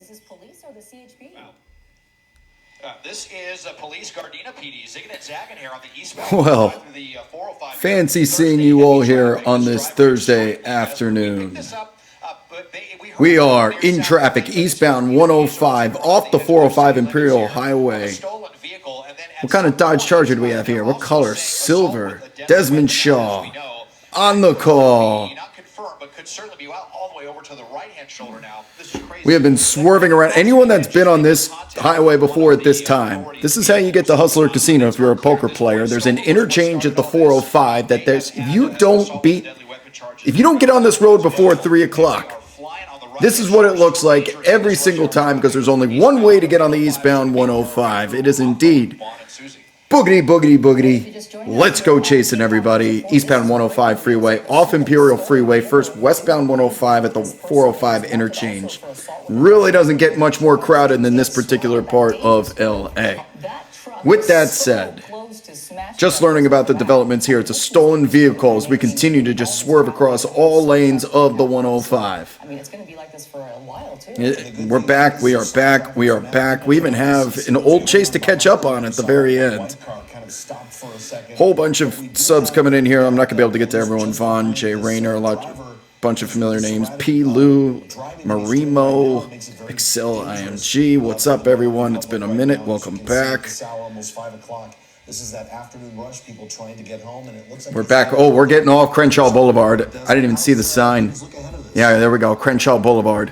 this police or the CHP? This is police Gardena PD zigging and zagging here on the eastbound. Well, fancy seeing you all here on this Thursday afternoon. We are in traffic eastbound 105 off the 405 Imperial Highway. What kind of Dodge Charger do we have here? What color? Silver. Desmond Shaw on the call. We have been swerving around. Anyone that's been on this highway before at this time, this is how you get to Hustler Casino if you're a poker player. There's an interchange at the 405 that if you don't get on this road before 3 o'clock, this is what it looks like every single time because there's only one way to get on the eastbound 105. It is indeed boogity, boogity, boogity. Let's go chasing everybody. Eastbound 105 freeway, off Imperial Freeway, first westbound 105 at the 405 interchange. Really doesn't get much more crowded than this particular part of LA. With that said, just learning about the developments here. It's a stolen vehicle as we continue to just swerve across all lanes of the 105. I mean, it's going to be like this for a while, too. We're back. We are back. We are back. We even have an old chase to catch up on at the very end. Whole bunch of subs coming in here. I'm not going to be able to get to everyone. Vaughn, Jay Rayner, bunch of familiar names. P. Lou, Marimo, Excel IMG. What's up, everyone? It's been a minute. Welcome back. This is that afternoon rush, people trying to get home, and it looks like we're back. Oh, we're getting off Crenshaw Boulevard. I didn't even see the sign. Yeah, there we go. Crenshaw Boulevard.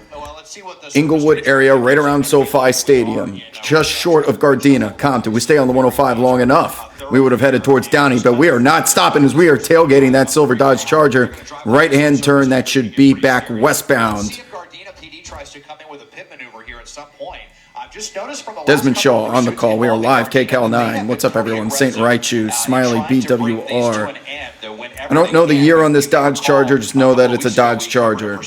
Inglewood area, right around SoFi Stadium. Just short of Gardena, Compton. We stay on the 105 long enough. We would have headed towards Downey, but we are not stopping as we are tailgating that silver Dodge Charger. Right-hand turn, that should be back westbound. Desmond Shaw on the call. We are live, KCal9. What's up, everyone? St. Raichu, Smiley, BWR. I don't know the year on this Dodge Charger, just know that it's a Dodge Charger.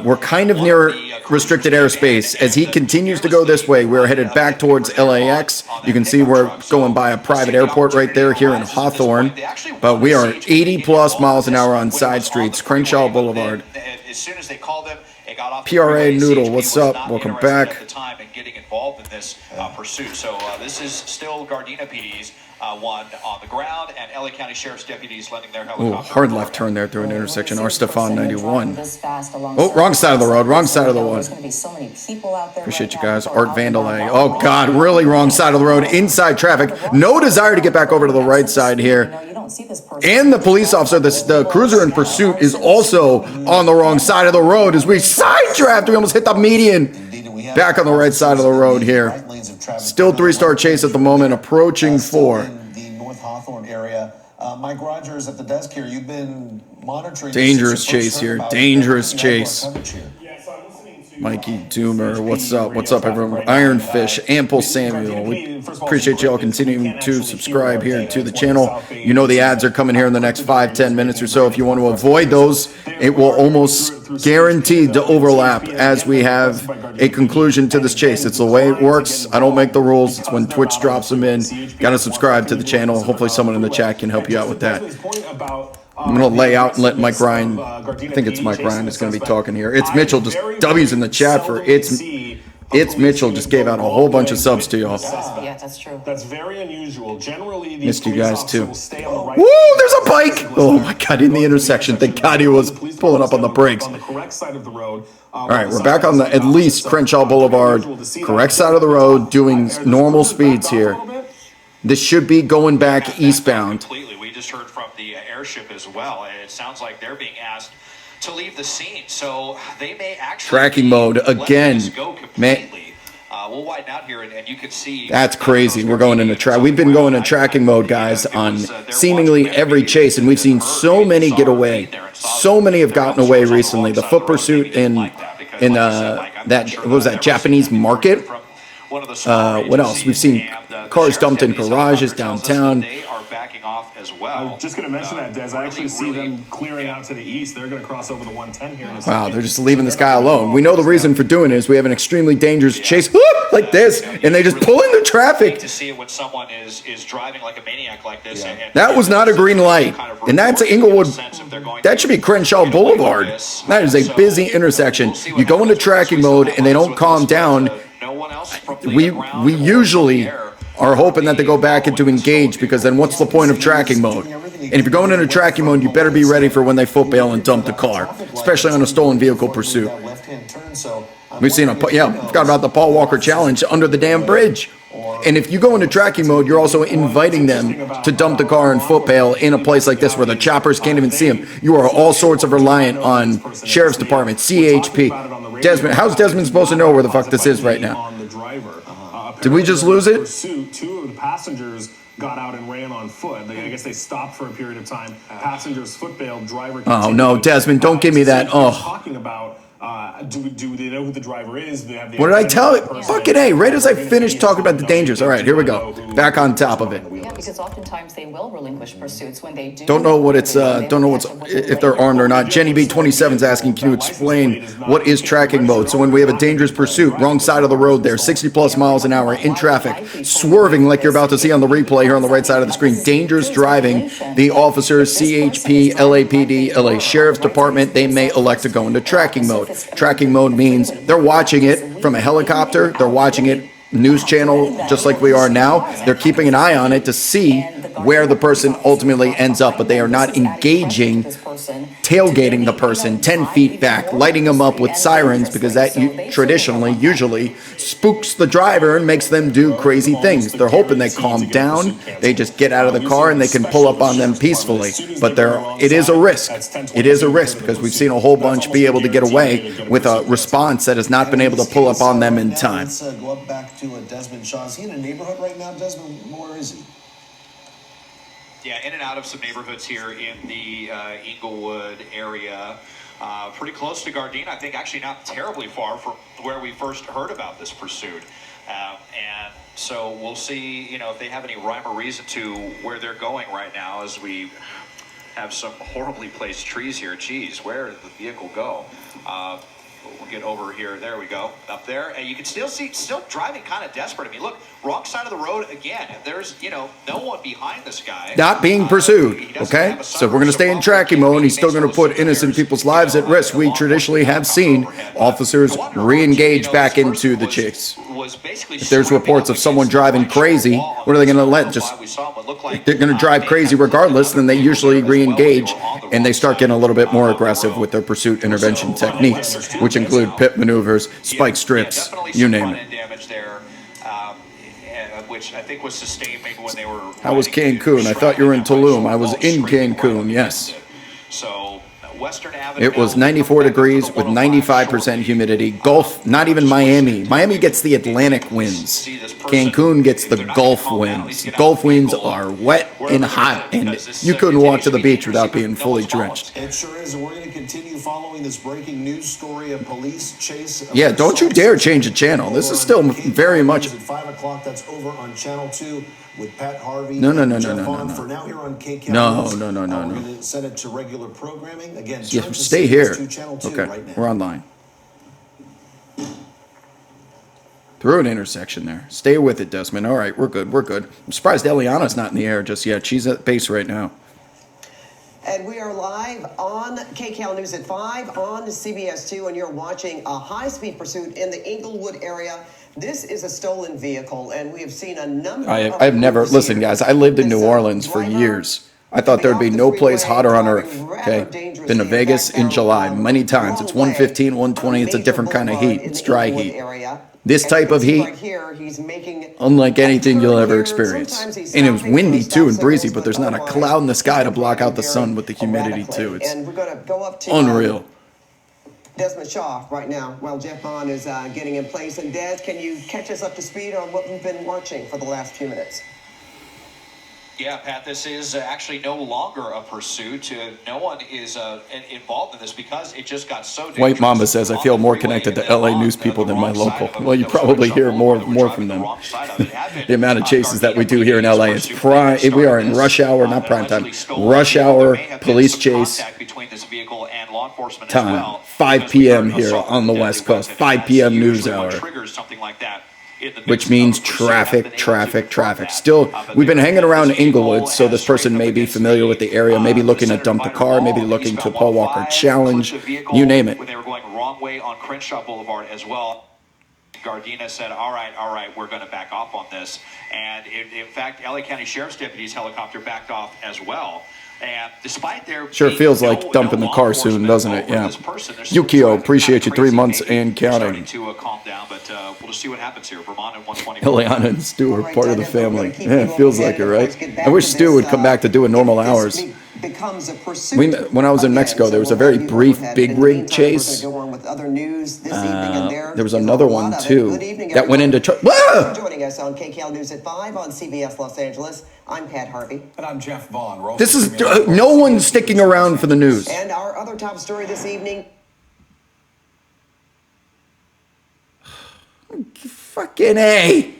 We're kind of near restricted airspace. As he continues to go this way, we're headed back towards LAX. You can see we're going by a private airport right there here in Hawthorne. But we are 80-plus miles an hour on side streets, Crenshaw Boulevard. PRA Noodle, what's up? Welcome back. This is still Gardena PD's one on the ground, and LA County Sheriff's deputies lending their helicopter. Oh, hard left turn there through an intersection. R. Stefan 91. Oh, wrong side of the road. Wrong side of the one. Appreciate you guys. Art Vandalay. Oh, God, really wrong side of the road. Inside traffic. No desire to get back over to the right side here. And the police officer, the cruiser in pursuit, is also on the wrong side of the road as we sidetracked. We almost hit the median. Back on the right side of the road here. Still 3-star chase at the moment, approaching 4. The North Hawthorne area. Mike Rogers at the desk here. You've been monitoring. Dangerous chase here. Dangerous chase. Mikey Doomer, what's up? What's up, everyone? Ironfish, Ample Samuel. We appreciate you all continuing to subscribe here to the channel. You know the ads are coming here in the next 5-10 minutes or so. If you want to avoid those, it will almost guaranteed to overlap as we have a conclusion to this chase. It's the way it works. I don't make the rules. It's when Twitch drops them in. Got to subscribe to the channel. Hopefully someone in the chat can help you out with that. I'm going to lay out and let Mike Ryan, I think it's Mike Ryan that's going to be talking here. It's Mitchell, just W's in the chat for It's Mitchell, just gave out a whole bunch of subs to y'all. Yeah, that's true. That's very unusual. Generally, missed you guys too. Woo, there's a bike! Oh my God, in the intersection. Thank God he was pulling up on the brakes. All right, we're back on the, at least, Crenshaw Boulevard, correct side of the road, doing normal speeds here. This should be going back eastbound. We just heard from the airship as well. It sounds like they're being asked to leave the scene, so they may actually tracking mode again. Man, we'll widen out here, and you can see that's crazy. We're going into track. We've been going in tracking mode, guys, on seemingly every chase, and we've seen so many get away. So many have gotten away recently. The foot pursuit in that, what was that, Japanese market? What else? We've seen cars dumped in garages downtown. As well. I was just going to mention that, Des. I actually see them clearing out to the east. They're going to cross over the 110 here. Wow, they're just leaving this guy alone. We know the reason for doing it is we have an extremely dangerous chase. Whoop! like this, and they just pull in the traffic. To see it when someone is driving like a maniac like this. And That was not a green light, and that's Inglewood. That should be Crenshaw Boulevard. That is a busy intersection. You go into tracking mode, and they don't calm down. We usually are hoping that they go back into engage, because then what's the point of tracking mode? And if you're going into tracking mode, you better be ready for when they foot bail and dump the car, especially on a stolen vehicle pursuit. We've seen forgot about the Paul Walker Challenge under the damn bridge. And if you go into tracking mode, you're also inviting them to dump the car and foot bail in a place like this where the choppers can't even see them. You are all sorts of reliant on Sheriff's Department, CHP. Desmond, how's Desmond supposed to know where the fuck this is right now? Did we just lose it? Two of the passengers got out and ran on foot. I guess they stopped for a period of time. Passengers foot bailed, driver. Oh no, Desmond, don't give me that. Oh. Talking about. Do they know who the driver is? Do they have the What did I tell it? Fucking A, right as I finished talking about the dangers. All right, here we go. Back on top of it. Yeah, because oftentimes they will relinquish pursuits when they do. Don't know what it's, don't know what's, if they're armed or not. Jenny B27 is asking, can you explain what is tracking mode? So when we have a dangerous pursuit, wrong side of the road there, 60 plus miles an hour in traffic, swerving like you're about to see on the replay here on the right side of the screen, dangerous driving, the officers, CHP, LAPD, LA Sheriff's Department, they may elect to go into tracking mode. Tracking mode means they're watching it from a helicopter, they're watching it news channel just like we are now. They're keeping an eye on it to see where the person ultimately ends up, but they are not engaging, tailgating the person 10 feet back, lighting them up with sirens, because that usually spooks the driver and makes them do crazy things. They're hoping they calm down, they just get out of the car and they can pull up on them peacefully. But it is a risk. It is a risk, because we've seen a whole bunch be able to get away with a response that has not been able to pull up on them in time. Go up back to Desmond Shaw. Is he in a neighborhood right now, Desmond? Where is he? Yeah, in and out of some neighborhoods here in the Inglewood area. Pretty close to Gardena. I think actually not terribly far from where we first heard about this pursuit. And so we'll see, if they have any rhyme or reason to where they're going right now, as we have some horribly placed trees here. Geez, where did the vehicle go? We'll get over here. There we go. Up there. And you can still see, driving kind of desperate. I mean, look, wrong side of the road again. There's, no one behind this guy. Not being pursued, okay? So we're going to stay in tracking mode, and he's still going to put innocent people's lives at risk. We traditionally have seen officers re-engage back into the chase. If there's reports of someone driving crazy, what are they going to let? If they're going to drive crazy regardless, then they usually re-engage, and they start getting a little bit more aggressive with their pursuit intervention techniques, which include pit maneuvers, spike strips, you name it. Which I think was sustained maybe when they were. How was Cancun? I thought you were in Tulum. I was in Cancun, yes. So Western Avenue. It was 94 degrees with 95% humidity. Gulf, not even Miami. Miami gets the Atlantic winds. Cancun gets the Gulf winds. Gulf winds are wet and hot, and you couldn't walk to the beach without being fully drenched. It sure is. We're going to continue following this breaking news story of police chase. Yeah, don't you dare change the channel. This is still very much. At 5 o'clock, that's over on Channel 2 with Pat Harvey. No. For now, here on KCAL. No. We're going to send it to regular programming again. Yeah, stay here. Okay, right now. We're online. Through an intersection there. Stay with it, Desmond. All right, we're good. I'm surprised Eliana's not in the air just yet. She's at base right now. And we are live on KCAL News at 5 on CBS 2, and you're watching a high-speed pursuit in the Inglewood area. This is a stolen vehicle, and we have seen a number of... I've never... Listen, guys, I lived in New Orleans for years. I thought there'd be no place hotter on earth, okay, than a Vegas in July. Many times. It's 115, 120. It's a different kind of heat. It's dry heat. This type of heat, unlike anything you'll ever experience. And it was windy too and breezy, but there's not a cloud in the sky to block out the sun with the humidity too. It's unreal. Desmond Shaw right now while Jeff Bond is getting in place. And Des, can you catch us up to speed on what we've been watching for the last few minutes? Yeah, Pat, this is actually no longer a pursuit. No one is involved in this because it just got so dangerous. White Mamba says, I feel more connected to LA news people than my local. Well, you probably hear more from them. The amount of chases that we do here in LA is prime. We are in rush hour, not prime time. Rush hour, police chase time. 5 p.m. here on the West Coast. 5 p.m. news hour. Something like that. in the midst which means of a pursuit, have been able to traffic. confront that. Still, But we've been they're hanging around visible Inglewood, so this as person right may up be against familiar with the area, maybe looking to center dump the divider car, wall maybe on looking to eastbound Paul Walker 105, challenge, clipped a vehicle you name it. when they were going wrong way on Crenshaw Boulevard as well. Gardena said, all right, we're going to back off on this. And in fact, LA County Sheriff's Deputy's helicopter backed off as well. And despite their Sure being feels like dumping the law car soon, enforcement doesn't it? over Yeah. this person, they're still Yukio, driving appreciate kinda you 3 crazy. months Maybe and they're counting. starting to calm down, but we'll just see what happens here. Vermont at 120. Ileana and Stu are All right, part of the Daniel, we're family. gonna keep Yeah, you it feels like it, ahead, right? of course, get back I wish to Stu this, would come back to doing normal if this hours. becomes a pursuit When I was in again, Mexico, there was so a very we'll have you brief overhead. big In the rig meantime, chase. We're going to go on with other news this evening, and There was is a another lot one of it. too Good evening, that went everyone. into. Thanks for joining us on KCAL News at 5 on CBS Los Angeles. I'm Pat Harvey. And I'm Jeff Vaughn. We're also This is streaming live no on one's CBS sticking News around for the news. And our other top story this evening. Fucking A.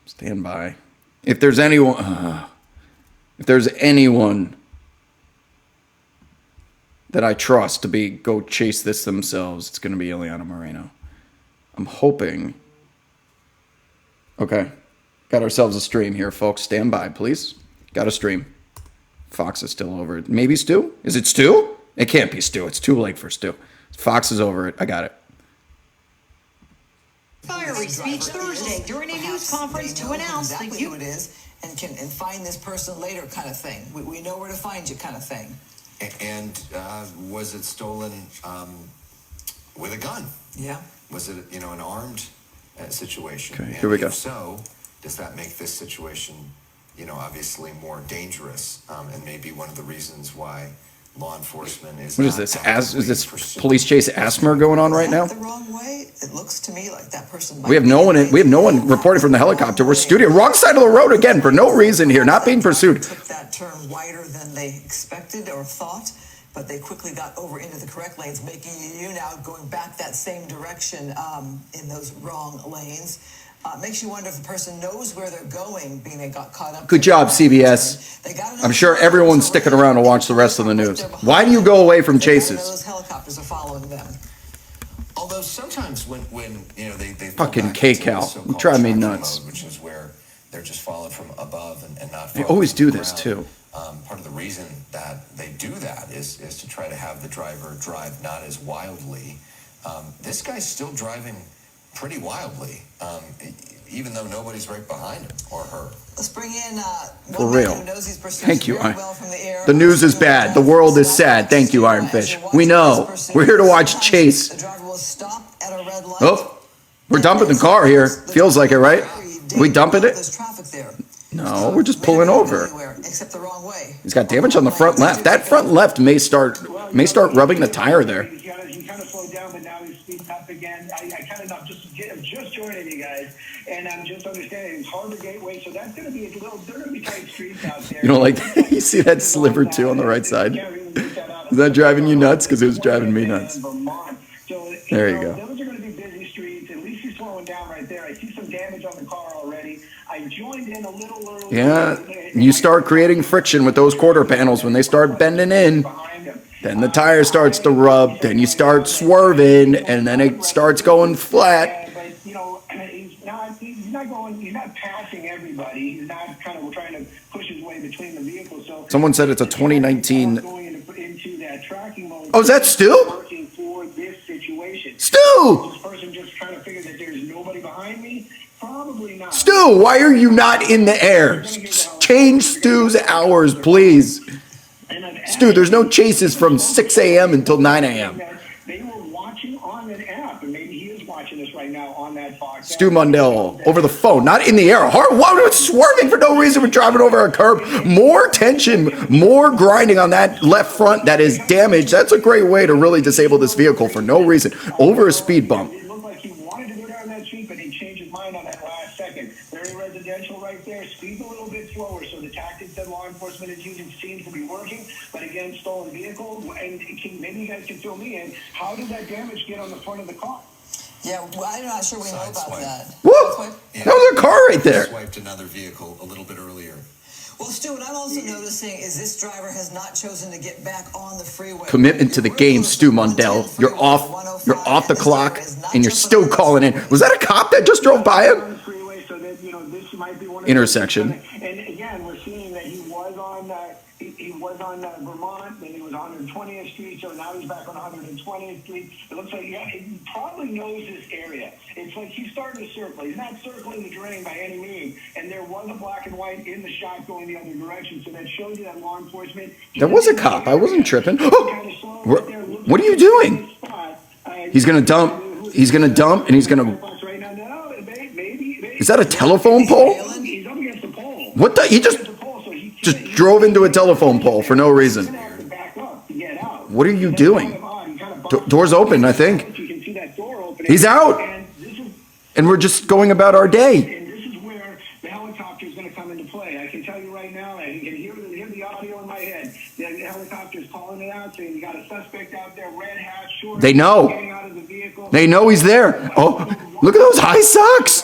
Stand by. If there's anyone that I trust to go chase this themselves, it's going to be Ileana Moreno. I'm hoping. Okay. Got ourselves a stream here, folks. Stand by, please. Got a stream. Fox is still over it. Maybe Stu? Is it Stu? It can't be Stu. It's too late for Stu. Fox is over it. I got it. Fiery speech Thursday during a news conference to announce exactly the who it is and find this person later kind of thing. We know where to find you kind of thing. And was it stolen with a gun? Yeah. Was it, an armed situation? Okay, And here we go. If so, does that make this situation, obviously more dangerous? And maybe one of the reasons why law enforcement is. What is not this? actively Is this pursuing police chase Asmer going on right now? The wrong way. It looks to me like that person. We have no one reporting from the helicopter. We're studio wrong side of the road again for no reason here, not being pursued. Took that turn wider than they expected or thought, but they quickly got over into the correct lanes, making you now going back that same direction in those wrong lanes. Makes you wonder if the person knows where they're going, being they got caught up. Good job, CBS. I'm sure everyone's sticking around to watch the rest of the news. Why do you go away from chases? Those helicopters are following them. Although sometimes when they Fucking go back into K-Cal. the so-called You drive me tracking nuts. mode, which is where they're just following from above and not. They following always from do the this, ground. too. Part of the reason that they do that is to try to have the driver drive not as wildly. This guy's still driving pretty wildly, even though nobody's right behind him or her. Let's bring in For one man real. who knows these pursuits Thank you, very well from the air. The news is bad. The world is sad. Thank you, Iron Fish. We know. We're here to watch Chase. The driver will stop at a red light. Oh, we're dumping the car here. Feels like it, right? We dumping it? There's traffic there. No, we're just pulling over. Anywhere except the wrong way. He's got damage on the front left. That front left may start rubbing the tire there. He kind of slowed down, but now he's speeding up again. I kind of I'm just joining you guys, and I'm just understanding it's Harbor Gateway, so that's going to be they're going to be tight streets out there. You don't like that? You see that sliver too on the right side? Is that driving you nuts? Because it was driving me nuts. There you go. Those are going to be busy streets. At least he's slowing down right there. I see some damage on the car already. I joined in a little early. Yeah, you start creating friction with those quarter panels when they start bending in. Then the tire starts to rub. Then you start swerving, and then it starts going flat. But he's not passing everybody. He's not kind of trying to push his way between the vehicles. So Someone said it's a 2019. going into that tracking mode. Oh, is that Stu? Working for this situation. Stu! This person just trying to figure that there's nobody behind me. Probably not. Stu, why are you not in the air? Change Stu's hours, please. Stu, there's no chases from 6 a.m. until 9 a.m. They were watching on an app, and maybe he is watching us right now on that Fox. Stu Mundell over the phone, not in the air. Why are we swerving for no reason? We're driving over a curb. More tension, more grinding on that left front that is damaged. That's a great way to really disable this vehicle for no reason. Over a speed bump. It looked like he wanted to go down that street, but he changed his mind on that last second. Very residential right there. Speeds a little bit slower, so the tactics that law enforcement is using seems to be working. But again, stolen vehicle, and maybe you guys can fill me in. How did that damage get on the front of the car? Yeah, well, I'm not sure we know about that. Whoa! That was a car right there. Swiped another vehicle a little bit earlier. Well, Stu, what I'm also noticing is this driver has not chosen to get back on the freeway. Commitment to the game, Stu Mundell. You're off the clock, and you're still calling in. Was that a cop that just drove by him? Intersection. And again, we're seeing that he was on Vermont, then he was on 120th Street, so now he's back on 120th Street. It looks like he probably knows this area. It's like he's starting to circle. He's not circling the drain by any means, and there was a black and white in the shot going the other direction, so that shows you that law enforcement... There was a cop. I wasn't tripping. Oh, what are you doing? He's going to dump. He's going to dump, and he's going to... Is that a telephone pole? He's up against the pole. What the? He just drove into a telephone pole for no reason. What are you doing? Door's open, I think. He's out. And we're just going about our day. And this is where the helicopter is going to come into play. I can tell you right now, I can hear the audio in my head. The helicopter is calling it out, saying you got a suspect out there, red hat, short. They know. Getting out of the vehicle. They know he's there. Oh, look at those high socks.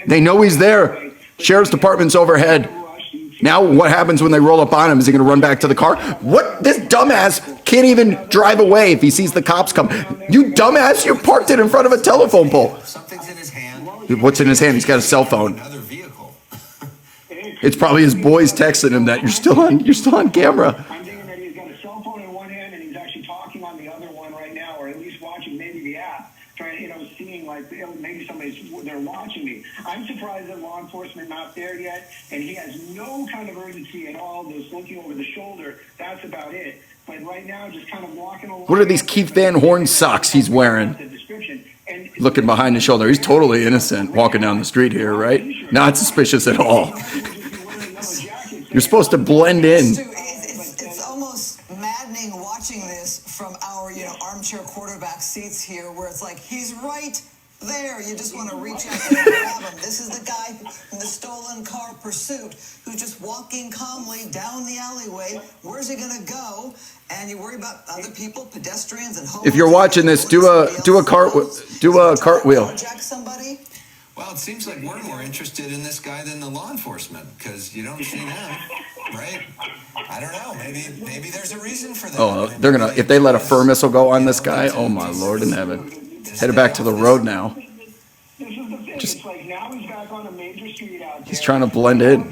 They know he's there. Sheriff's Department's overhead. Now what happens when they roll up on him? Is he going to run back to the car? What? This dumbass can't even drive away if he sees the cops come. You dumbass, you parked it in front of a telephone pole. Something's in his hand. What's in his hand? He's got a cell phone. Another vehicle. It's probably his boys texting him that you're still on camera. I'm thinking that he's got a cell phone in one hand and he's actually talking on the other one right now, or at least watching maybe the app. Trying, seeing like maybe they're watching me. I'm surprised that law enforcement not there yet, and he has no kind of urgency at all. Just looking over the shoulder, that's about it. But right now, just kind of walking along. What are these Keith Van Horn socks he's wearing? Looking behind his shoulder. He's totally innocent walking down the street here, right? Not suspicious at all. You're supposed to blend in. It's almost maddening watching this from our, armchair quarterback seats here, where it's like he's right there. You just want to reach out and grab him. This is the guy in the stolen car pursuit who's just walking calmly down the alleyway. Where's he gonna go? And you worry about other people, pedestrians, and homeless. If you're watching this, do a cartwheel. Jack somebody. Well, it seems like we're more interested in this guy than the law enforcement, because you don't see them, right? I don't know. Maybe there's a reason for that. Oh, they're gonna, if they let a fur missile go on this guy, oh my Lord in heaven. Headed back to the road now. It's like now he's back on a major street out there. He's trying to blend in.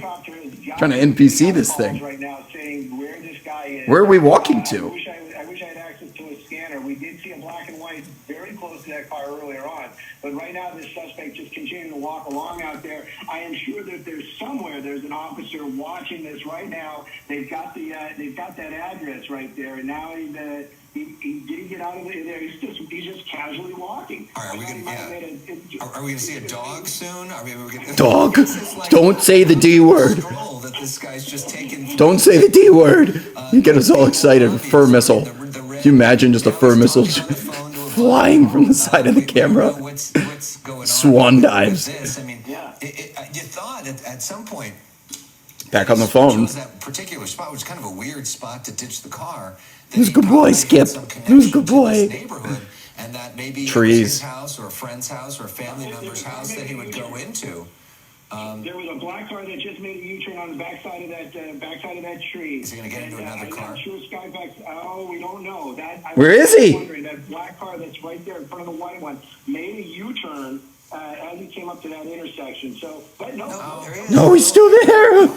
Trying to NPC this thing. Right now saying where this guy is. Where are we walking to? I wish I had access to a scanner. We did see a black and white very close to that car earlier on. But right now, this suspect just continuing to walk along out there. I am sure that there's an officer watching this right now. They've got that address right there, and now he didn't get out of there. He's just casually walking. All right, are we going to see a dog soon? Dog? Don't say the D word. That this guy's just taken. Don't say the D word. You get us all excited. Fur missile. Can you imagine just a fur missile flying from the side of the camera? Swan dives. You thought at some point. Back on the phone. That particular spot was kind of a weird spot to ditch the car. Who's a good boy, Skip? Who's a good boy? And that maybe trees. His house or a friend's house or a family member's house that he would go into. There was a black car that just made a U-turn on the backside of that tree. Is he going to get into another car? Sure, Skyback. Oh, we don't know. Where is he? That black car that's right there in front of the white one made a U-turn as he came up to that intersection. So, but no, he's still there.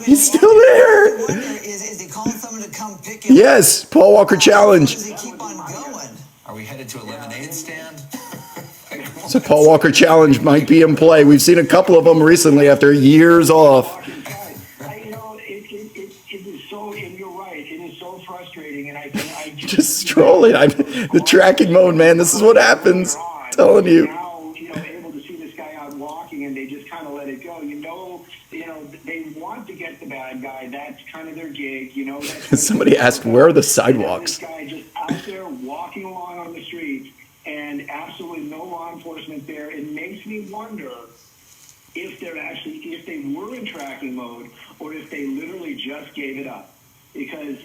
He's still there. Is he calling someone to come pick him? Yes, Paul Walker challenge. Does he keep on going? Are we headed to a lemonade stand? So Paul Walker challenge might be in play. We've seen a couple of them recently after years off. It is so, and you're right, it is so frustrating, and I just strolling. The tracking mode, man. This is what happens. I'm telling you. Now, able to see this guy out walking, and they just kind of let it go. They want to get the bad guy. That's kind of their gig. Somebody asked, where are the sidewalks? This guy just out there walking along on the streets, and absolutely no law enforcement there. It makes me wonder if they were in tracking mode, or if they literally just gave it up. Because,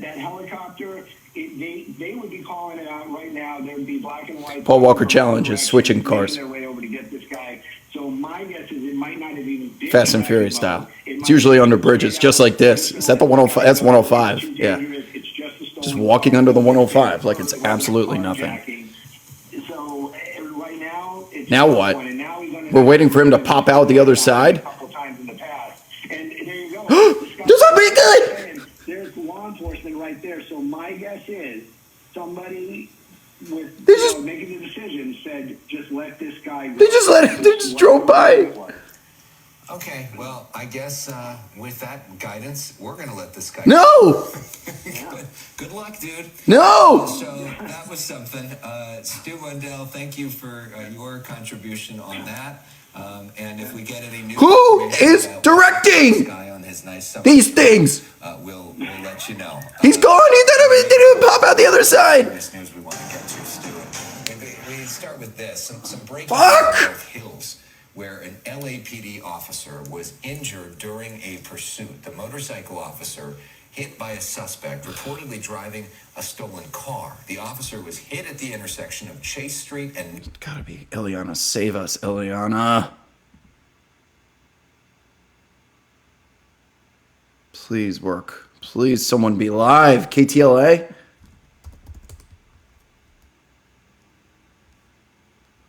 that helicopter, they would be calling it out right now. There would be black and white. Paul Walker challenge is switching cars. Their way over to get this guy. So my guess is it might not have even been Fast and Furious style. It It's usually under bridges, just like this. Is that the 105? That's 105. Yeah. Just walking under the 105 like it's absolutely nothing. So right now, it's Now what? We're waiting for him to pop out the other side. And there you go. This will be good. There's law enforcement right there. So my guess is somebody with making the decision said, just let this guy go. They just drove by. Okay, well, I guess with that guidance, we're going to let this guy No! Good luck, dude. No! So that was something. Stu Mundell, thank you for your contribution on that. And if we get any new Who is directing these things? We'll let you know. He's gone. He didn't pop out the other side. News we want to get to, Stu. We start with this. Some breaking Fuck! news out of Hills, where an LAPD officer was injured during a pursuit. The motorcycle officer hit by a suspect reportedly driving a stolen car. The officer was hit at the intersection of Chase Street and... It's gotta be Ileana. Save us, Ileana. Please work. Please, someone be live. KTLA?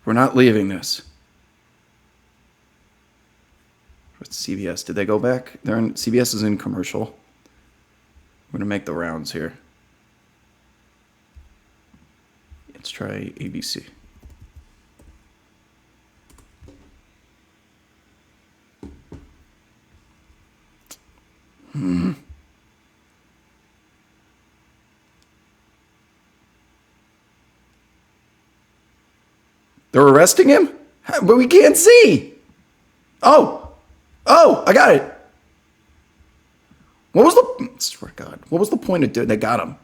We're not leaving this. What's CBS? Did they go back? CBS is in commercial. We're gonna make the rounds here. Let's try ABC. They're arresting him? But we can't see. Oh, I got it. What was the, swear to God, what was the point of doing, they got him?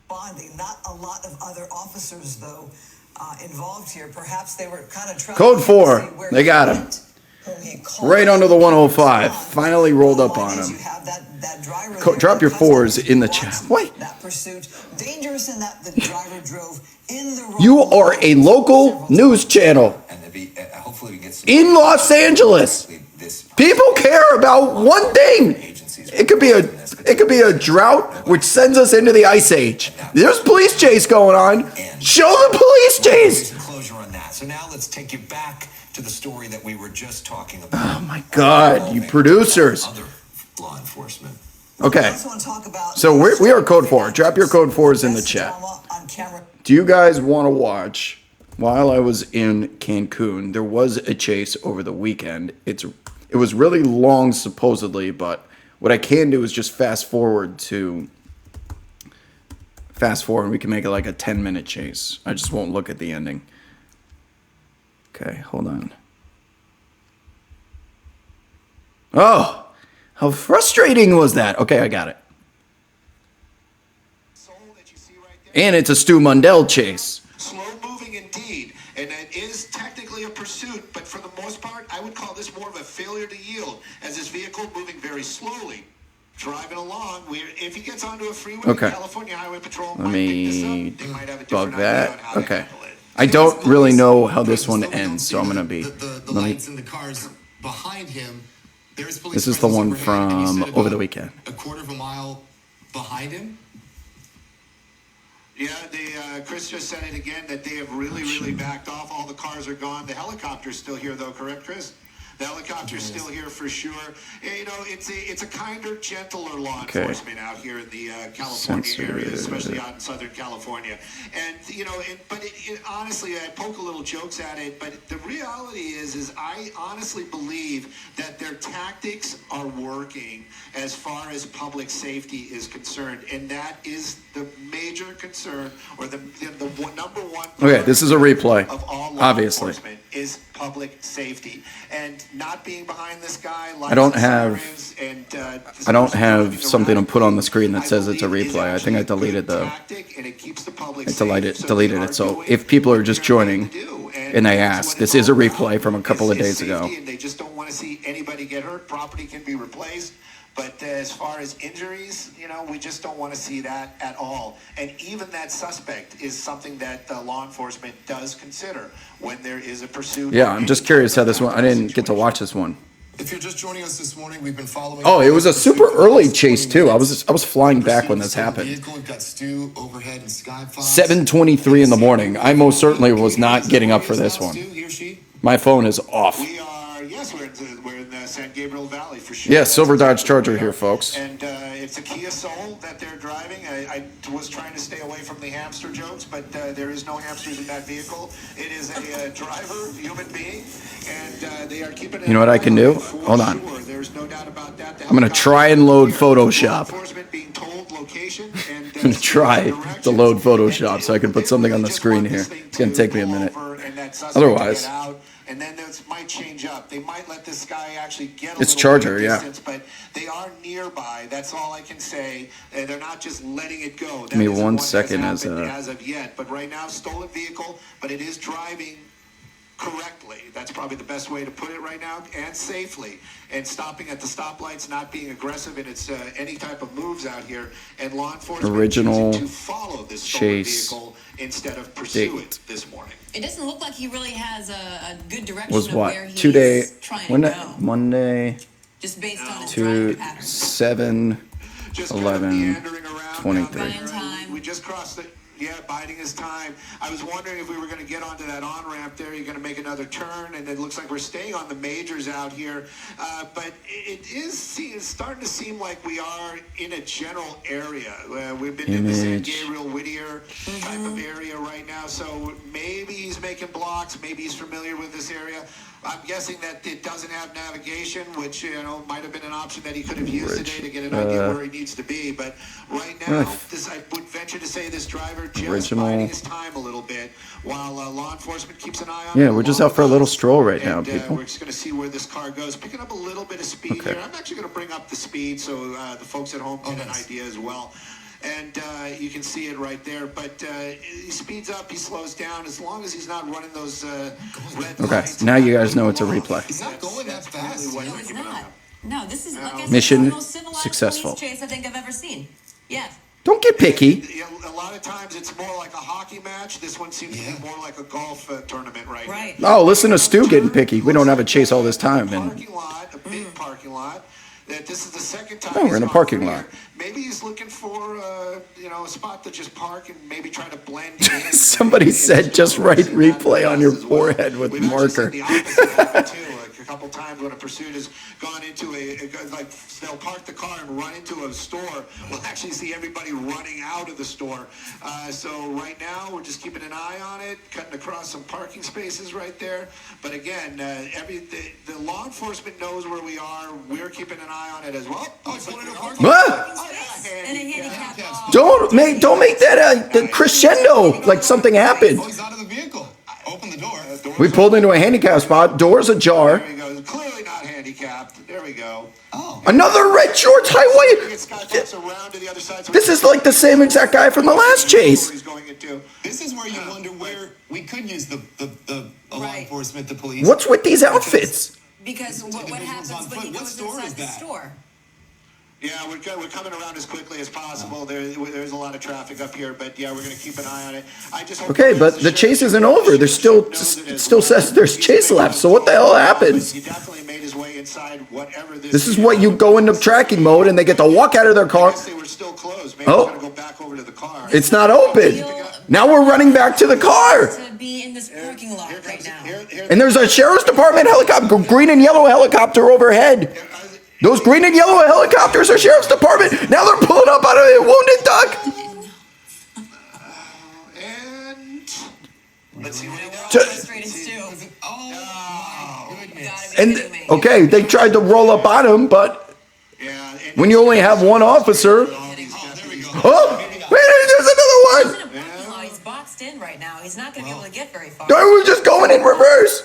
Bonding, not a lot of other officers, though, involved here. Perhaps they were kind of trying Code to 4, see where they got him. Right under the 105, finally rolled up on him. Drop your 4s in the chat. Wait. That pursuit, dangerous in that the driver drove in the wrong You are a local news channel in Los Angeles. People care about one thing. It could be a drought which sends us into the ice age. There's police chase going on. Show the police chase. Closure on that. So now let's take you back to the story that we were just talking about. Oh my God, you producers. Other law enforcement. Okay. So we are code 4. Drop your code 4s in the chat. Do you guys want to watch? While I was in Cancun, there was a chase over the weekend. It was really long, supposedly, but what I can do is just fast forward. And we can make it like a 10-minute chase. I just won't look at the ending. Okay, hold on. Oh, how frustrating was that? Okay, I got it. And it's a Stu Mundell chase. Slow moving indeed, and it is technically a pursuit, but for the most part, I would call this more of a failure to yield, as this vehicle moving very slowly, driving along. If he gets onto a freeway, Okay. California Highway Patrol Let might pick this me up. They might have a bug different idea on that. how to Okay. handle it. I don't really know how this one ends, so I'm gonna be. The Let me. lights in the cars behind him. There's police This is the presence one overhead, and you from said over about the weekend. A quarter of a mile behind him. Yeah, Chris just said it again, that they have really backed off. All the cars are gone. The helicopter's still here, though, correct, Chris? The helicopter's still here for sure. You know, it's a kinder, gentler law enforcement out here in the California area, especially out in Southern California. And you know, but honestly, I poke a little jokes at it. But the reality is I honestly believe that their tactics are working as far as public safety is concerned, and that is the major concern, or the number one. Okay, this is a replay. Of all law Obviously. enforcement is public safety, and not being behind this guy. I don't have something to put on the screen that says it's a replay. I think I deleted deleted it. So if people are just joining and they ask, this is a replay from a couple of days ago. And they just don't want to see anybody get hurt. Property can be replaced. But as far as injuries, you know, we just don't want to see that at all. And even that suspect is something that law enforcement does consider when there is a pursuit. Yeah, I'm just curious how this one. I didn't get to watch this one. If you're just joining us this morning, we've been following. Oh, it was a super early chase too. I was flying back when this happened. We've got Stu overhead and Sky Fox. 7:23 in the morning. I most certainly was not getting up for this one. My phone is off. We are, yes, we're in the San Gabriel Valley for sure. Yeah, Silver Dodge Charger here, folks. And it's a Kia Soul that they're driving. I was trying to stay away from the hamster jokes, but there is no hamsters in that vehicle. It is a driver, human being, and they are keeping it. You know what I can do? Hold on. There's no doubt about that. I'm going to try and load Photoshop. I'm going to try to load Photoshop so I can put something on the screen here. It's going to take me a minute. Otherwise, and then this might change up. They might let this guy actually get a it's little Charger, bit of yeah. distance, but they are nearby. That's all I can say. They're not just letting it go. That give me isn't 1 what has second happened as of yet. But right now, stolen vehicle, but it is driving correctly. That's probably the best way to put it right now, and safely, and stopping at the stoplights, not being aggressive in its any type of moves out here, and law enforcement original choosing to follow this stolen chase vehicle instead of pursue date it this morning. It doesn't look like he really has a good direction was of what? where he's 2 day, trying when to that, go. Monday, Just based on his 2, driving pattern. 7, 11, 23. Buying time. We just crossed the, biding his time. I was wondering if we were going to get onto that on-ramp there. You're going to make another turn, and it looks like we're staying on the majors out here. But it is starting to seem like we are in a general area. We've been in the San Gabriel, Whittier type of area right now. So maybe he's making blocks. Maybe he's familiar with this area. I'm guessing that it doesn't have navigation, which, might have been an option that he could have used today to get an idea where he needs to be. But right now, I would venture to say this driver just biding his time a little bit while law enforcement keeps an eye on him. Yeah, we're just out for a little stroll right now, And, people. we're just going to see where this car goes. Picking up a little bit of speed here. I'm actually going to bring up the speed so the folks at home get an idea as well. And you can see it right there. But he speeds up, he slows down. As long as he's not running those red Okay, lights. now you guys know it's a replay. He's not going that fast. No, it's not. No, this is, like I said, Mission the most civilized successful. police chase I think I've ever seen. Yeah. Don't get picky. A lot of times it's more like a hockey match. This one seems to be more like a golf tournament right Right. Oh, listen to Stu getting picky. We don't have a chase all this time. And parking lot, a big parking lot. That this is the second time. Oh, we're in a parking lot. Maybe he's looking for a spot to just park and maybe try to blend in. somebody said just write replay on your forehead with marker. The opposite happen too. Like a couple times when a pursuit has gone into like they'll park the car and run into a store. We'll actually see everybody running out of the store. So right now we're just keeping an eye on it, cutting across some parking spaces right there. But again, the law enforcement knows where we are. We're keeping an eye on it as well. What? And a handicap. Don't make that a crescendo like something happened. Oh, he's out of the vehicle. Open the door. We pulled into a handicap spot. Doors ajar. There we go. Clearly not handicapped. There we go. Oh. Another red shorts highway. This is like the same exact guy from the last chase. This is where you wonder where we could use the law enforcement, the police. What's with these outfits? Because what happens when he goes inside the store? Yeah, we're coming around as quickly as possible. There's a lot of traffic up here, but yeah, we're going to keep an eye on it. I just hope Okay, but the chase isn't over. There's still, it still says there's chase left. So what the hell happens? He definitely made his way inside whatever This is what you go into tracking mode and they get to walk out of their car. They were still closed. Maybe Oh. we're going to go back over to the car. It's not open. Now we're running back to the car. To be in this parking lot right now. And there's a sheriff's department helicopter, green and yellow helicopter overhead. Those green and yellow helicopters are sheriff's department. Now they're pulling up out of a wounded duck. And let's see what he does. Oh, my goodness. And okay, they tried to roll up on him, but when you only have one officer. Oh, wait, there's another one. He's boxed in right now. He's not going to be able to get very far. We're just going in reverse.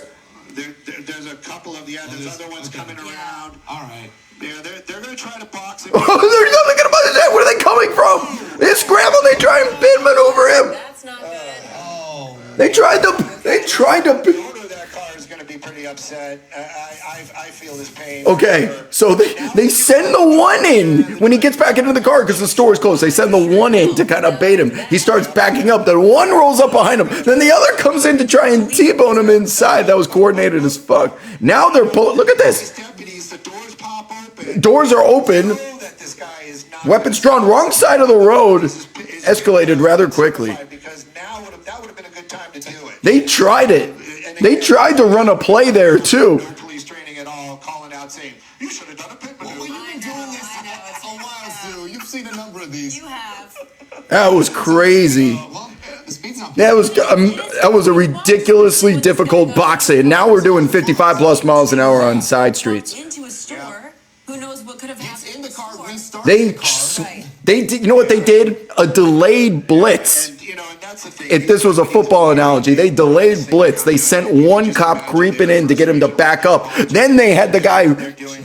There's a couple of there's other ones coming around. All right. Yeah, they're going to try to box him. Oh, there's nothing about his head. Where are they coming from? They scramble. They try and bid maneuver him. That's not good. Oh. They tried to. The owner of that car is going to be pretty upset. I feel his pain. Okay, so they send the one in when he gets back into the car because the store is closed. They send the one in to kind of bait him. He starts backing up. The one rolls up behind him. Then the other comes in to try and T-bone him inside. That was coordinated as fuck. Now they're pulling. Look at this. Doors are open. Weapons drawn. Wrong side of the road. Escalated rather quickly. Because now that would have been a good time to do it. They tried it. They tried to run a play there too. No police training at all, calling out saying, you should have done a pit maneuver. Well, you've been doing this a while, Stu. You've seen a number of these. You have. That was crazy. That was a ridiculously difficult boxing. And now we're doing 55 plus miles an hour on side streets. Into a store. Who knows what could have happened? In the car, restart They did. You know what they did? A delayed blitz. And, and that's the thing. If this was a football analogy, they delayed blitz. They sent one cop creeping in to get him to back up. Then they had the guy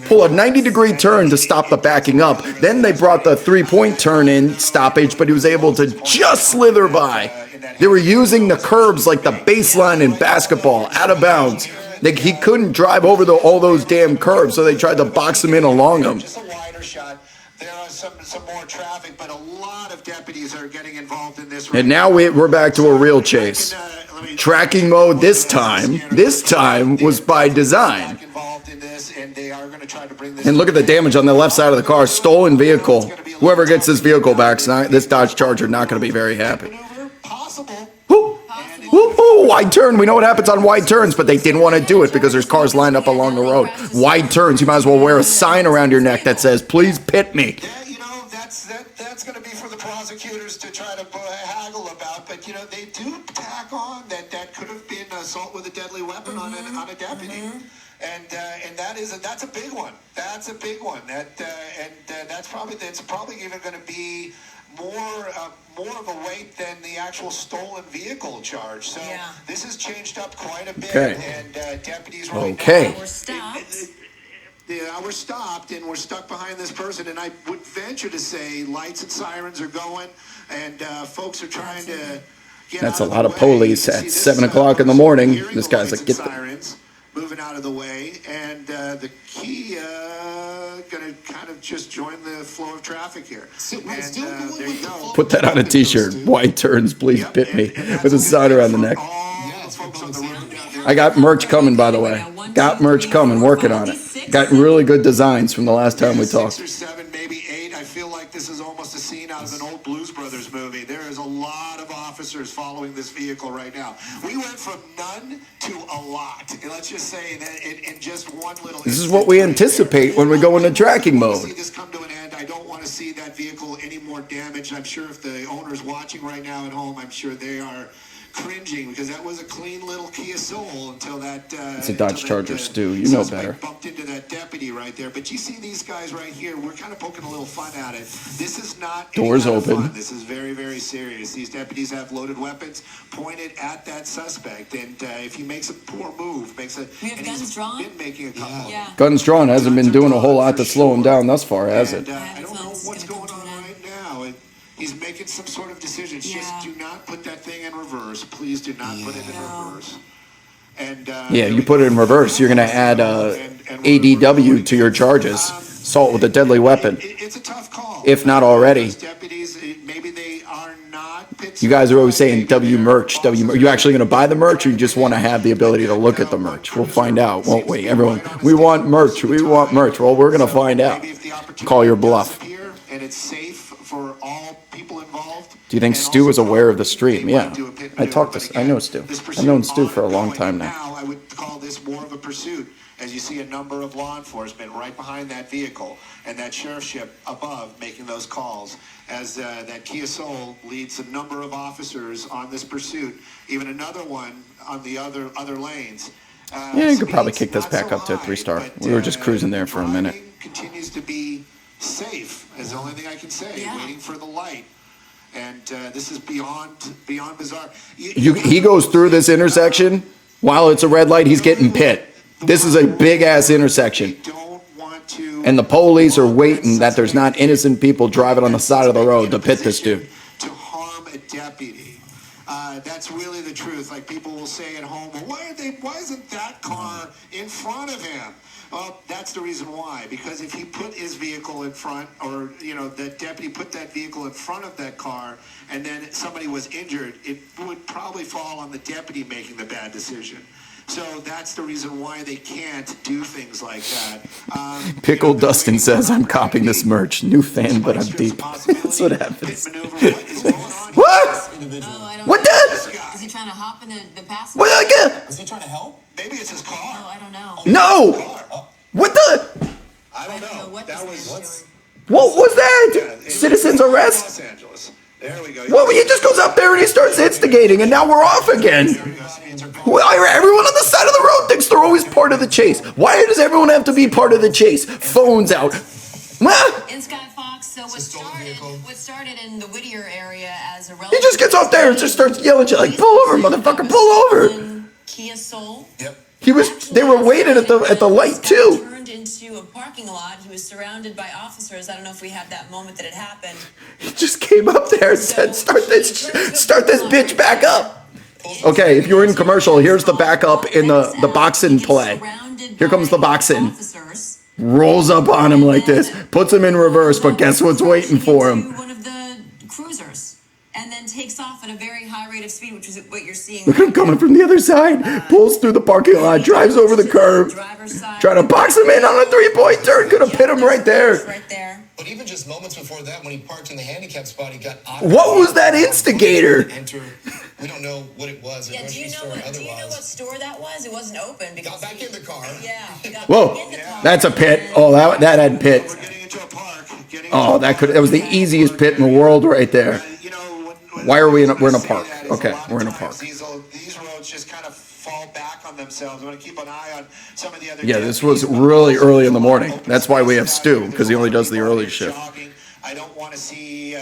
pull a 90-degree turn to stop the backing up. Then they brought the three-point turn in stoppage, but he was able to just slither by. They were using the curbs like the baseline in basketball, out of bounds. He couldn't drive over all those damn curbs, so they tried to box him in along them. Just a wider shot. There are some more traffic, but a lot of deputies are getting involved in this. And now we're back to a real chase. Tracking mode this time was by design. And look at the damage on the left side of the car. Stolen vehicle. Whoever gets this vehicle back, this Dodge Charger, not going to be very happy. Wide turn. We know what happens on wide turns, but they didn't want to do it because there's cars lined up along the road. Wide turns, you might as well wear a sign around your neck that says, please pit me. Yeah, that's going to be for the prosecutors to try to haggle about, but they do tack on that could have been assault with a deadly weapon on a deputy. And that's a big one. That's a big one. That's probably even going to be more of a weight than the actual stolen vehicle charge. So this has changed up quite a bit. Okay. And deputies We're stopped. Yeah, we're stopped and we're stuck behind this person. And I would venture to say lights and sirens are going, and folks are trying to get That's out a of lot the of way. police at 7 o'clock in the morning. This guy's like, get the... Sirens moving out of the way, and the Kia gonna kind of just join the flow of traffic here. There you go. Put that on a t-shirt. Wide turns, please pit me. With a sign around the neck. I got merch coming, by the way. Got merch coming, working on it. Got really good designs from the last time we talked. 6 or 7, maybe 8. I feel like this is almost a scene out of an old Blues Brothers movie. There is a lot of officers following this vehicle right now. We went from none to a lot. And let's just say that in just one little... This is what we anticipate when we go into tracking mode. See this come to an end. I don't want to see that vehicle any more damaged. I'm sure if the owner's watching right now at home, I'm sure they are cringing because that was a clean little Kia Soul until that. It's a Dodge Charger, Stu. You know better. Bumped into that deputy right there, but you see these guys right here. We're kind of poking a little fun at it. This is not doors open. Fun. This is very, very serious. These deputies have loaded weapons pointed at that suspect, and if he makes a poor move, we have guns drawn. Been making a couple. Yeah. Guns drawn hasn't been doing a whole lot to slow him down thus far, has it? I don't know what's going on right now. He's making some sort of decisions. Yeah. Just do not put that thing in reverse. Please do not put it in reverse. And Yeah, you put it in reverse, you're going to add ADW to your charges. Assault with a deadly weapon. It's a tough call. If not already. Deputies, maybe they are not. You guys are always saying W merch. Are you actually going to buy the merch, or you just want to have the ability to look at the merch? We'll find out, won't we? Everyone, we want merch. We want merch. Well, we're going to find out. Call your bluff. And it's safe for all people involved. Do you think Stu is aware of the stream? Yeah. I know Stu. I've known Stu for a long time now. I would call this more of a pursuit, as you see a number of law enforcement right behind that vehicle and that sheriff's ship above making those calls as that Kia Soul leads a number of officers on this pursuit, even another one on the other lanes. Yeah, you could probably kick this back up to a 3-star. We were just cruising there for a minute. Continues to be safe, is the only thing I can say, waiting for the light. And this is beyond bizarre. He goes through this intersection while it's a red light, he's getting pit. This is a big-ass intersection. And the police are waiting that there's not innocent people driving on the side of the road to pit this dude. To harm a deputy. That's really the truth. Like people will say at home, well, why isn't that car in front of him? Well, that's the reason why. Because if he put his vehicle in front, or, the deputy put that vehicle in front of that car, and then somebody was injured, it would probably fall on the deputy making the bad decision. So that's the reason why they can't do things like that. Pickle Dustin says, I'm copying this merch. New fan, but I'm deep. That's what happens. What? What the? Is he trying to hop into the passenger? What again? Is he trying to help? Maybe it's his car. Oh, I don't know. No! What the? I don't know. What That this was man's doing. What was that? Citizen's arrest? Los Angeles. There we go. Well, he just goes up there and he starts instigating, and now we're off again. Everyone on the side of the road thinks they're always part of the chase. Why does everyone have to be part of the chase? Phones out. In Sky Fox, so what started in the Whittier area as a He just gets up there and just starts yelling shit like, pull over, motherfucker, pull over. Kia Soul. Yep. They were waiting at the light too. Turned into a parking lot. He was surrounded by officers. I don't know if we have that moment that it happened. He just came up there and said, start this bitch back up. Okay, if you're in commercial, here's the backup in the boxing play. Here comes the boxing. Rolls up on him like this, puts him in reverse, but guess what's waiting for him? One of the cruisers, and then takes off at a very high rate of speed, which is what you're seeing. Look at him coming from the other side, pulls through the parking lot, drives over the curb, trying to box him in on a 3-point turn, could have hit him right there. Right there. But even just moments before that, when he parked in the handicap spot, he got What was that instigator? We don't know what it was. Yeah, do you know what store that was? It wasn't open because got back in the car. Yeah. Whoa, that's a pit. Oh, that had pit. Oh, that was the easiest pit in the world right there. Why are we we're in a park? Okay, we're in a park. These roads just kind of fall back on themselves. I'm going to keep an eye on some of the other. Yeah, this was really early in the morning. That's why we have Stu, because he only does the early shift. I don't want to see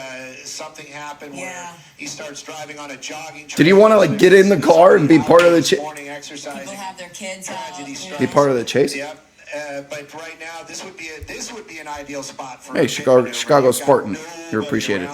something happen where he starts driving on a jogging track. Did he want to like get in the car and be part of the chase? People have their kids out. Be part of the chase? Yep. But right now, this would be an ideal spot for. Hey, Chicago Spartan, you're appreciated.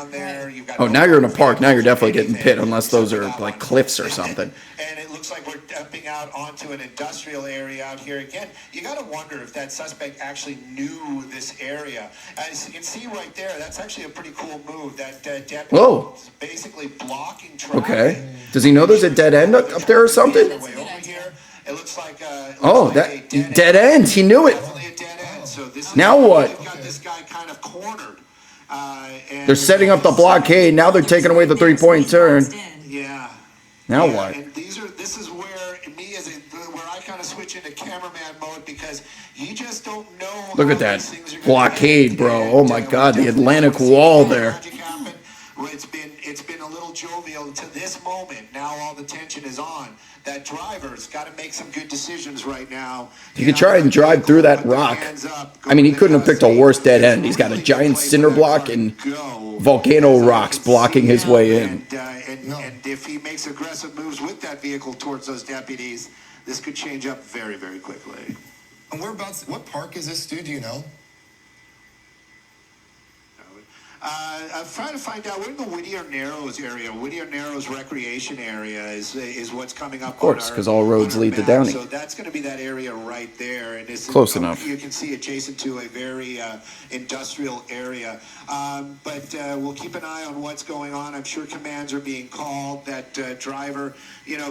Oh, now you're in a park. Now you're definitely getting pit, unless those are like cliffs or something. And it looks like we're dumping out onto an industrial area out here again. You got to wonder if that suspect actually knew this area. As you can see right there, that's actually a pretty cool move. That deputy is basically blocking traffic. Okay. Does he know there's a dead end up there or something? It looks like that dead end. He knew it. Now what? We've got this guy kind of cornered. They're setting up the blockade. Now they're taking away the 3-point turn. Yeah. Now what? And this is where I kind of switch into cameraman mode, because you just don't know. Look at that blockade, bro. Oh my God, the Atlantic Wall there. It's been a little jovial to this moment. Now all the tension is on. That driver's got to make some good decisions right now. He could try and drive through that rock. I mean, he couldn't have picked a worse dead end. He's got a giant cinder block and volcano rocks blocking his way in. And if he makes aggressive moves with that vehicle towards those deputies, this could change up very, very quickly. And what park is this, Stu? Do you know? I'm trying to find out. We're in the Whittier Narrows area. Whittier Narrows Recreation Area is what's coming up. Of course, because all roads lead to Downey. So that's going to be that area right there. And this close enough. You can see adjacent to a very industrial area. But we'll keep an eye on what's going on. I'm sure commands are being called. That driver,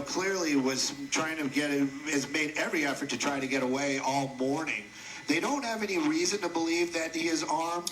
clearly was trying to has made every effort to try to get away all morning. They don't have any reason to believe that he is armed.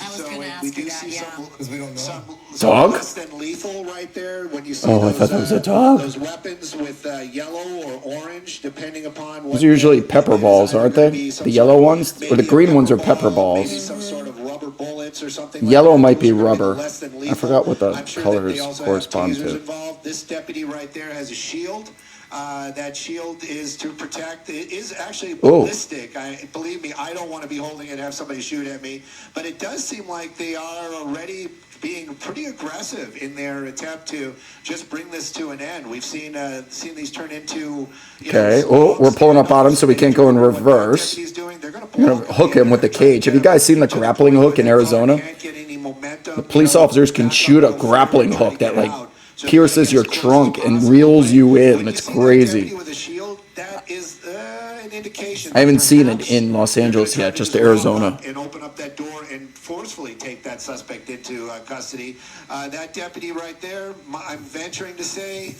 We do see some dog? less than lethal right there. When you see I thought that was a dog. Those weapons with yellow or orange, depending upon what. Those are usually pepper balls, aren't they? The yellow ones? Or the green ones are pepper balls. Maybe some sort of rubber bullets or something. Yellow might be rubber. I forgot what the colors correspond to. This deputy right there has a shield. That shield is to protect. It is actually ballistic. Believe me, I don't want to be holding it and have somebody shoot at me. But it does seem like they are already being pretty aggressive in their attempt to just bring this to an end. We've seen these turn into. Okay. We're pulling up on him, so we can't go in reverse. They're going to hook him with the cage. Have you guys seen the grappling hook in Arizona? The police officers can shoot a grappling hook that pierces your trunk and reels you in. It's crazy. I haven't seen it in Los Angeles yet, just Arizona. And open up that door and forcefully take that that suspect into custody. That deputy right there, I'm venturing to say,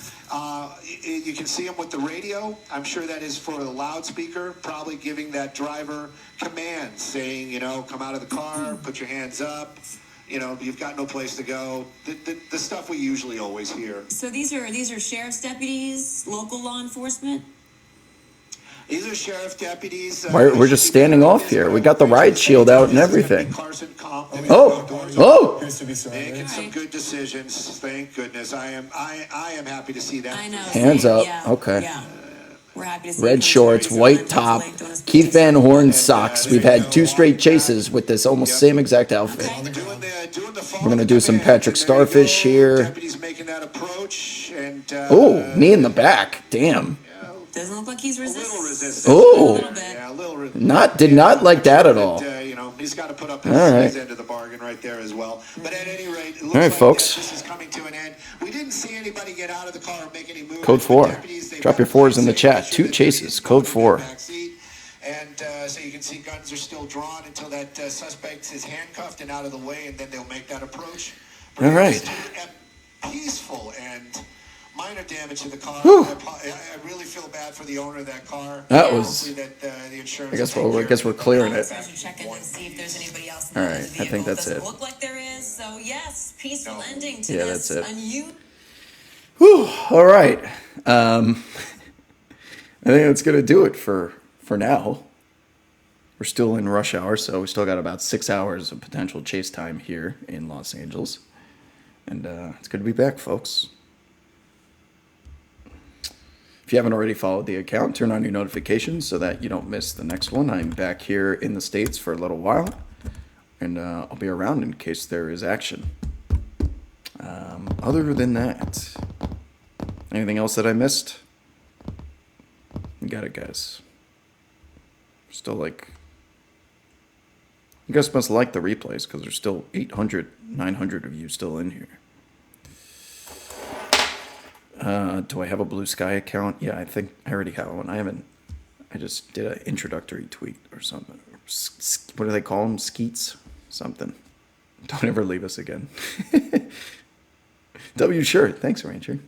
you can see him with the radio. I'm sure that is for the loudspeaker, probably giving that driver commands, saying, you know, come out of the car, put your hands up. You know, you've got no place to go. The stuff we usually always hear. So these are sheriff's deputies, local law enforcement? These are sheriff deputies. We're just standing off here. We got the ride shield out and everything. Oh! Making some good decisions. Thank goodness. I am happy to see that. I know. Hands up. Yeah, Okay. Yeah. We're happy to see Red shorts, white top, Keith Van Horn socks. We've had 2 straight chases with this almost same exact outfit. We're going to do some Patrick Starfish here. Oh, knee in the back. Damn. Doesn't look like he's resisting. Oh, did not like that at all. You know, he's got to put up All right. his end of the bargain right there as well. But at any rate, it looks All right, like folks. this is coming to an end. We didn't see anybody get out of the car or make any movement. Code 4. Drop your 4s in the chat. 2 chases. Code 4. And so you can see guns are still drawn until that suspect is handcuffed and out of the way, and then they'll make that approach. All right. Peaceful and minor damage to the car. Whew. I really feel bad for the owner of that car. That was. Hopefully that, the insurance I guess we're clearing it. Check in and see if there's anybody else in All the right. vehicle. I think that's Doesn't it. look like there is. So yes, peaceful ending to Yeah, this. that's it. Whew. All right. I think that's gonna do it for now. We're still in rush hour, so we still got about 6 hours of potential chase time here in Los Angeles, and it's good to be back, folks. If you haven't already followed the account, turn on your notifications so that you don't miss the next one. I'm back here in the States for a little while, and I'll be around in case there is action. Other than that, anything else that I missed? You got it, guys. Still like... You guys must like the replays because there's still 800, 900 of you still in here. Do I have a Blue Sky account? Yeah, I think I already have one. I just did an introductory tweet or something. What do they call them? Skeets? Something. Don't ever leave us again. W shirt. Thanks, Ranger.